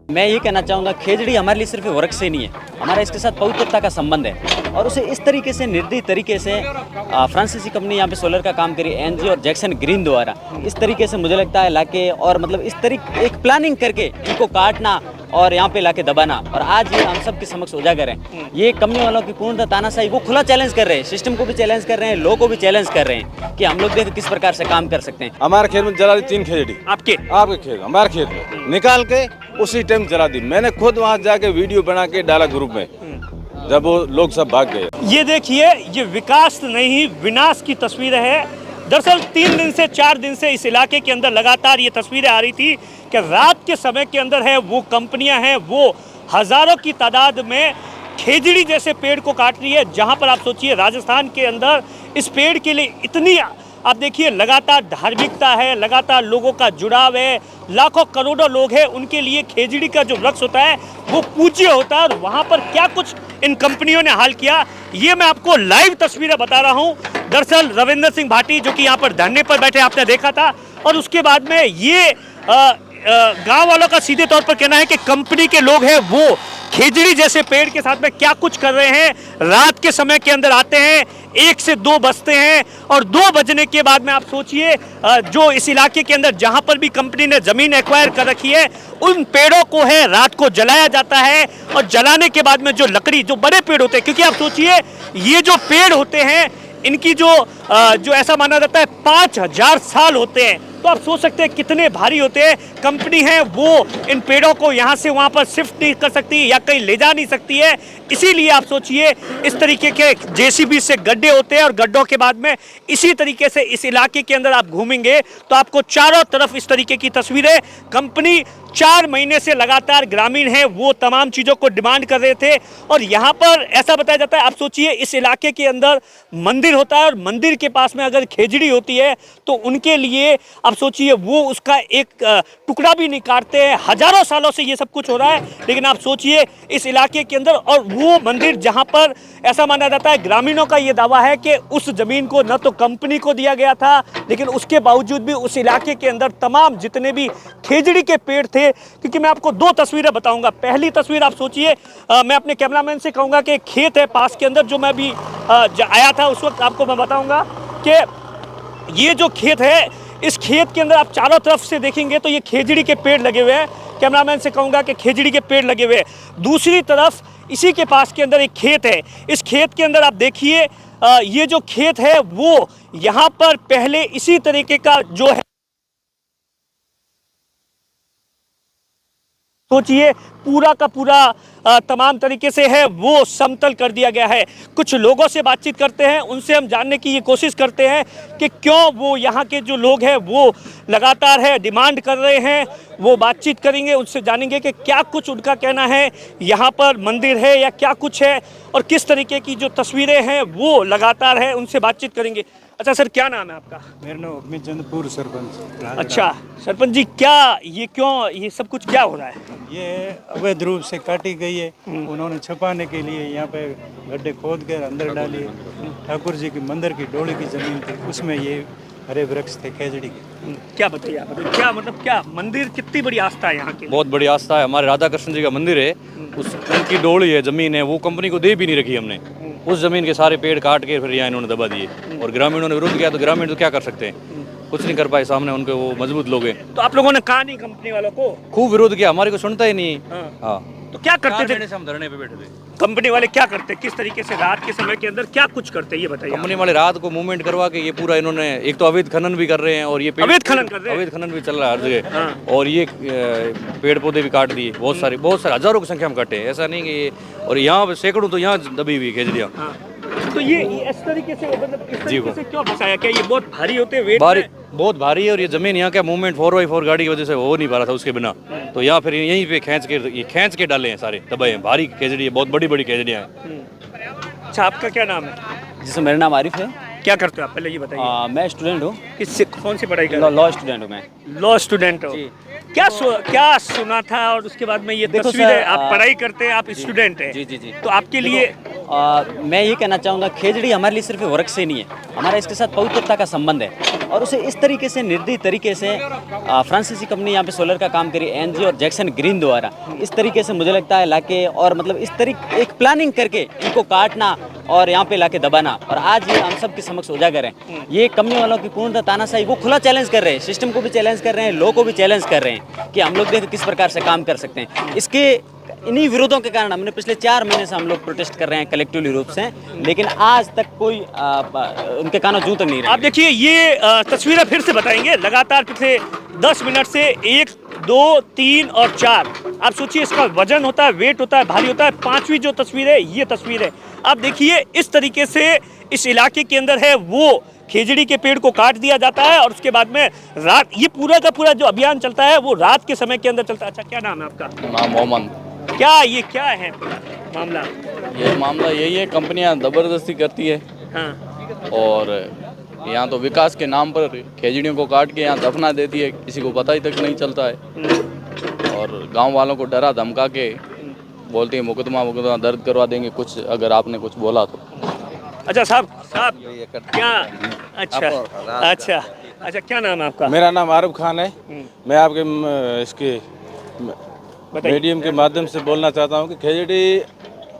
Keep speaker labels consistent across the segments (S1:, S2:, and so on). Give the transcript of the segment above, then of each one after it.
S1: मैं ये कहना चाहूँगा, खेजड़ी हमारे लिए सिर्फ वर्क से नहीं है, हमारा इसके साथ पवित्रता का संबंध है। और उसे इस तरीके से निर्दयी तरीके से फ्रांसीसी कंपनी यहाँ पे सोलर का काम करी एनजी और जैक्सन ग्रीन द्वारा, इस तरीके से मुझे लगता है लाके, और मतलब इस तरीके एक प्लानिंग करके इनको काटना और यहाँ पे लाके दबाना, और आज ये हम सब के समक्ष उजागर है। ये कंपनी वालों की पूर्णतः तानाशाही, वो खुला चैलेंज कर रहे हैं, सिस्टम को भी चैलेंज कर रहे हैं, लोगों को भी चैलेंज कर रहे हैं कि हम लोग देखो किस प्रकार से काम कर सकते हैं।
S2: हमारे खेत में जला दी 3 खेजड़ी।
S1: आपके
S2: खेत, हमारे खेत में निकाल के उसी टाइम जला दी। मैंने खुद वहाँ जाके वीडियो बना के डाला ग्रुप में, जब वो लोग सब भाग गए।
S3: ये देखिए, ये विकास नहीं विनाश की तस्वीर है। दरअसल 3 दिन से 4 दिन से इस इलाके के अंदर लगातार ये तस्वीरें आ रही थी कि रात के समय के अंदर है वो कंपनियां हैं, वो हजारों की तादाद में खेजड़ी जैसे पेड़ को काट रही है। जहां पर आप सोचिए, राजस्थान के अंदर इस पेड़ के लिए इतनी, आप देखिए, लगातार धार्मिकता है, लगातार लोगों का जुड़ाव है, लाखों करोड़ों लोग हैं, उनके लिए खेजड़ी का जो वृक्ष होता है वो पूज्य होता है। और वहाँ पर क्या कुछ इन कंपनियों ने हाल किया, ये मैं आपको लाइव तस्वीरें बता रहा हूँ। दरअसल रविंद्र सिंह भाटी जो कि यहाँ पर धरने पर बैठे, आपने देखा था, और उसके बाद में ये गांव वालों का सीधे तौर पर कहना है कि कंपनी के लोग हैं वो खेजड़ी जैसे पेड़ के साथ में क्या कुछ कर रहे हैं। रात के समय के अंदर आते हैं, 1 से 2 बजते हैं, और 2 बजने के बाद में आप सोचिए, जो इस इलाके के अंदर जहां पर भी कंपनी ने जमीन एक्वायर कर रखी है, उन पेड़ों को है रात को जलाया जाता है। और जलाने के बाद में जो लकड़ी, जो बड़े पेड़ होते हैं, क्योंकि आप सोचिए ये जो पेड़ होते हैं इनकी जो ऐसा माना जाता है 5000 साल होते हैं, तो आप सोच सकते हैं कितने भारी होते हैं। कंपनी है वो इन पेड़ों को यहाँ से वहाँ पर शिफ्ट नहीं कर सकती या कहीं ले जा नहीं सकती है, इसीलिए आप सोचिए इस तरीके के जेसीबी से गड्ढे होते हैं, और गड्ढों के बाद में इसी तरीके से इस इलाके के अंदर आप घूमेंगे तो आपको चारों तरफ इस तरीके की तस्वीरें। कंपनी 4 महीने से लगातार, ग्रामीण है वो तमाम चीज़ों को डिमांड कर रहे थे, और यहाँ पर ऐसा बताया जाता है, आप सोचिए इस इलाके के अंदर मंदिर होता है, और मंदिर के पास में अगर खेजड़ी होती है तो उनके लिए आप सोचिए वो उसका एक टुकड़ा भी नहीं काटते हैं। हजारों सालों से ये सब कुछ हो रहा है, लेकिन आप सोचिए इस इलाके के अंदर, और वो मंदिर जहाँ पर ऐसा माना जाता है, ग्रामीणों का ये दावा है कि उस जमीन को न तो कंपनी को दिया गया था, लेकिन उसके बावजूद भी उस इलाके के अंदर तमाम जितने भी खेजड़ी के पेड़ थे, क्योंकि मैं आपको 2 तस्वीरें बताऊंगा। पहली तस्वीर आप सोचिए, मैं अपने कैमरामैन से कहूँगा कि खेत है पास के अंदर, जो मैं भी आया था उस वक्त आपको मैं बताऊंगा कि ये जो खेत है, इस खेत के अंदर आप चारों तरफ से देखेंगे तो ये खेजड़ी के पेड़ लगे हुए हैं। कैमरामैन से कहूँगा कि खेजड़ी के पेड़ लगे हुए हैं। दूसरी तरफ इसी के पास के अंदर एक खेत है, इस खेत के अंदर आप देखिए, ये जो खेत है वो यहाँ पर पहले इसी तरीके का जो है, सोचिए पूरा का पूरा तमाम तरीके से है वो समतल कर दिया गया है। कुछ लोगों से बातचीत करते हैं, उनसे हम जानने की ये कोशिश करते हैं कि क्यों वो यहाँ के जो लोग हैं वो लगातार है डिमांड कर रहे हैं। वो बातचीत करेंगे, उनसे जानेंगे कि क्या कुछ उनका कहना है, यहाँ पर मंदिर है या क्या कुछ है, और किस तरीके की जो तस्वीरें हैं वो लगातार है, उनसे बातचीत करेंगे। अच्छा सर, क्या नाम है आपका?
S4: मेरा नाम अग्निचंद सरपंच।
S3: अच्छा सरपंच जी, क्या ये क्यों ये सब कुछ क्या हो रहा है?
S4: ये अवैध रूप से काटी गई है, उन्होंने छुपाने के लिए यहाँ पे गड्ढे खोद कर अंदर डाली। ठाकुर जी की मंदिर की डोली की जमीन थी, उसमें ये हरे वृक्ष थे खेजड़ी के।
S3: क्या बताइए आप, क्या मतलब क्या मंदिर, कितनी बड़ी आस्था है यहाँ की?
S5: बहुत बड़ी आस्था है, हमारे राधा कृष्ण जी का मंदिर है, उस उनकी डोली है, जमीन है, वो कंपनी को दे भी नहीं रखी हमने। उस जमीन के सारे पेड़ काट के फिर यहाँ इन्होंने दबा दिए, और ग्रामीणों ने विरोध किया, तो ग्रामीण तो क्या कर सकते हैं, कुछ नहीं कर पाए, सामने उनके वो मजबूत लोग हैं।
S3: तो आप लोगों ने कहा नहीं कंपनी वालों को?
S5: खूब विरोध किया, हमारे को सुनता ही नहीं। हाँ,
S3: तो क्या करते थे?
S5: हम धरने पे बैठे थे।
S3: कंपनी वाले क्या करते, किस तरीके से रात के समय के अंदर क्या कुछ करते, ये बताइए।
S5: कंपनी वाले रात को मूवमेंट करवा के ये पूरा इन्होंने, एक तो अवैध खनन भी कर रहे हैं, और ये
S3: अवैध खनन कर रहे हैं,
S5: अवैध खनन भी चल रहा है हर जगह, और ये पेड़ पौधे भी काट दिए, बहुत सारे हजारों की संख्या में काटे हैं, ऐसा नहीं कि, और यहाँ पे सैकड़ों तो यहाँ दबी हुई खेजड़ियाँ।
S3: तो ये इस तरीके से, मतलब इस तरीके से क्यों फंसाया? क्या ये बहुत भारी होते हैं, वेट
S5: भारी, बहुत भारी है, और ये जमीन यहाँ का मूवमेंट 4x4 गाड़ी की वजह से हो नहीं पा रहा था उसके बिना, तो यहाँ फिर यहीं पे खींच के डाले हैं, सारे दबाए हैं। भारी खेजड़ी है, बहुत बड़ी बड़ी खेजड़ियाँ हैं।
S3: अच्छा, आपका क्या नाम है?
S1: जिसमें मेरा नाम आरिफ है।
S3: क्या करते हो आप, पहले ये बताइए।
S1: मैं स्टूडेंट हूँ।
S3: किससे, कौन सी पढ़ाई कर रहे हो?
S1: लॉ स्टूडेंट हूँ मैं।
S3: लॉ स्टूडेंट हो? क्या सुना था, और उसके बाद में ये तस्वीरें, आप पढ़ाई करते हैं, आप स्टूडेंट हैं।
S1: जी जी जी।
S3: तो आपके लिए
S1: मैं ये कहना चाहूँगा खेजड़ी हमारे लिए सिर्फ वर्क से नहीं है, हमारा इसके साथ पवित्रता का संबंध है। और उसे इस तरीके से निर्दयी तरीके से फ्रांसीसी कंपनी यहाँ पे सोलर का काम करी एनजी और जैक्सन ग्रीन द्वारा, इस तरीके से मुझे लगता है लाके और मतलब इस तरीके एक प्लानिंग करके इनको काटना और यहाँ पे लाके दबाना, और आज ये हम सब के समक्ष उजागर है। ये कंपनी वालों की पूर्णतः तानाशाही वो खुला चैलेंज कर रहे हैं, सिस्टम को भी चैलेंज कर रहे हैं, लॉ को भी चैलेंज कर रहे हैं कि हम लोग देखो किस प्रकार से काम कर सकते हैं। इसके इन्हीं विरोधों के कारण हमने पिछले 4 महीने से हम लोग प्रोटेस्ट कर रहे हैं कलेक्टिवली रूप से, लेकिन आज तक कोई उनके कानों जूं तक नहीं रहे।
S3: आप देखिए ये तस्वीरें फिर से बताएंगे लगातार पिछले 10 मिनट से 1, 2, 3 और 4। आप सोचिए इसका वजन होता है, वेट होता है, भारी होता है। 5वीं जो तस्वीर है ये तस्वीर है। आप देखिए इस तरीके से इस इलाके के अंदर है वो खेजड़ी के पेड़ को काट दिया जाता है और उसके बाद में रात ये पूरा का पूरा जो अभियान चलता है वो रात के समय के अंदर चलता है। अच्छा, क्या नाम है आपका?
S6: नाम मोहम्मद।
S3: क्या है मामला?
S6: ये मामला यही है, कंपनियां ज़बरदस्ती करती है।
S3: हाँ।
S6: और यहाँ तो विकास के नाम पर खेजड़ियों को काट के यहाँ दफना देती है, किसी को पता ही तक नहीं चलता है। और गांव वालों को डरा धमका के बोलती है मुकदमा दर्ज करवा देंगे कुछ अगर आपने कुछ बोला तो।
S3: अच्छा साहब क्या? अच्छा क्या नाम है आपका?
S2: मेरा नाम आरिफ खान है। मैं आपके इसके मीडियम के माध्यम से बोलना चाहता हूँ कि खेजड़ी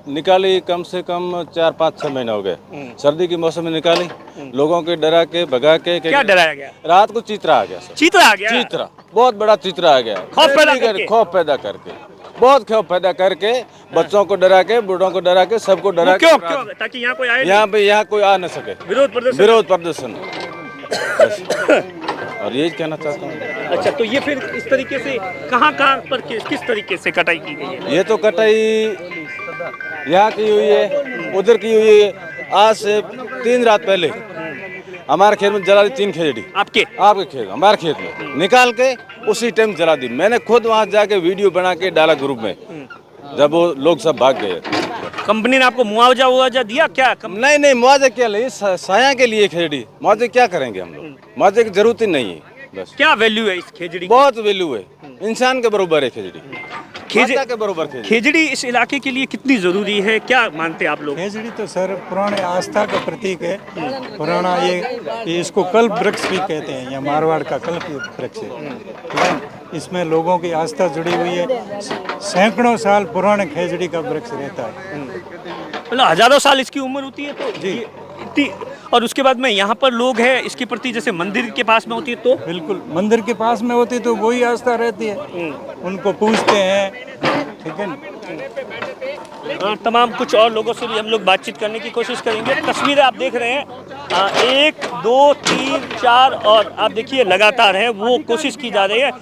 S2: निकाली कम से कम 4-5-6 महीने हो गए। सर्दी के मौसम में निकाली, लोगों के डरा के भगा के।
S3: क्या डराया गया?
S2: रात को चीतरा आ गया सर।
S3: चीतरा आ गया?
S2: चीतरा, बहुत बड़ा चीतरा आ गया।
S3: खौफ पैदा करके?
S2: बहुत खौफ पैदा करके, बच्चों को डरा के, बूढ़ों को डरा के, सबको डरा के।
S3: क्यों? ताकि यहाँ कोई आए?
S2: यहाँ कोई आ न सके। विरोध प्रदर्शन और यही कहना चाहता हूँ।
S3: अच्छा, तो ये फिर इस तरीके से कहाँ पर किस तरीके से कटाई की गई है?
S2: ये तो कटाई यहाँ की हुई है, उधर की हुई है। आज से 3 रात पहले हमारे खेत में जला दी 3 खेजड़ी। आपके खेत, हमारे खेत में निकाल के उसी टाइम जला दी। मैंने खुद वहाँ जाके वीडियो बना के डाला ग्रुप में, जब वो लोग सब भाग गए।
S3: कंपनी ने आपको मुआवजा दिया क्या?
S2: नहीं, मुआवजा क्या लिए, साया के लिए खेजड़ी। मुआवजे क्या करेंगे हम लोग, मुआवजे की जरूरत ही नहीं है। बस
S3: क्या वैल्यू है इस खेजड़ी?
S2: बहुत वैल्यू है, इंसान के बराबर है खेजड़ी, माता के बराबर
S3: खेजड़ी इस इलाके के लिए कितनी जरूरी है, क्या मानते हैं आप लोग?
S4: खेजड़ी तो सर पुराने आस्था का प्रतीक है। पुराना ये इसको कल्प वृक्ष भी कहते हैं, या मारवाड़ का कल्प वृक्ष है। इसमें लोगों की आस्था जुड़ी हुई है। सैकड़ों साल पुराने खेजड़ी का वृक्ष रहता है,
S3: मतलब हजारों साल इसकी उम्र होती है। तो जी इतनी, और उसके बाद में यहाँ पर लोग हैं इसके प्रति, जैसे मंदिर के पास में होती है तो
S4: बिल्कुल मंदिर के पास में होती तो वही आस्था रहती है, उनको पूजते हैं। ठीक है ना?
S3: तमाम कुछ और लोगों से भी हम लोग बातचीत करने की कोशिश करेंगे। तस्वीरें आप देख रहे हैं 1, 2, 3, 4 और आप देखिए लगातार है वो कोशिश की जा रही है।